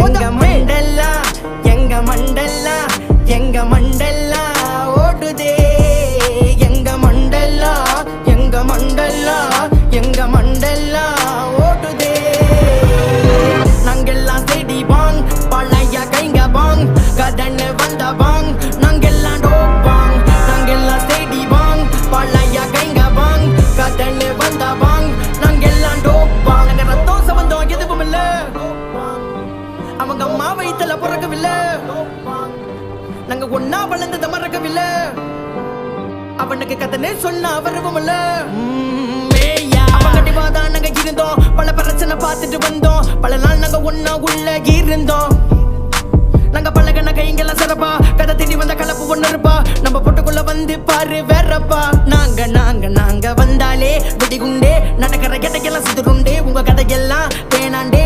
எங்க மண்டல்லா எங்க மண்டல்லா எங்க மண்டல்லா ஓடுதே எங்க மண்டல்லா எங்க மண்டல்லா எங்க மண்டல்லா ஓடுதே நாங்கெல்லாம் செடி பாங் பழைய கைங்க பாங் கதன்னு வந்த பாங் நாங்கெல்லாம் டோப்பாங் நாங்கெல்லாம் செடி பாங் பழைய கைங்க பாங் கதன்னு வந்த பாங் நாங்கெல்லாம் டோப்பாங் நாங்க ரத்தம் சம்பந்தம் எதுவும் இல்ல அவங்க அம்மா வயித்துல பிறக்கவில்லை நாங்க ஒன்னா வளர்ந்தத மறக்கவில்லை அவனுக்கு கதனே சொன்ன அவருவும் இல்ல அவங்கடிவாதான் நாங்க இருந்தோம் பல பிரச்சனை பார்த்துட்டு வந்தோம் பல நாள் நாங்க ஒன்னா உள்ள இருந்தோம் நாங்க பழகன கைங்கெல்லாம் சிறப்பா கதை தேடி வந்த கலப்பு ஒண்ணு இருப்பா நம்ம பொட்டுக்குள்ள வந்து பாரு வேறப்பா நாங்க நாங்க நாங்க வந்தாலே வெடிகுண்டே நடக்கிற கதையெல்லாம் சிதுருண்டே உங்க கதையெல்லாம் தேனாண்டே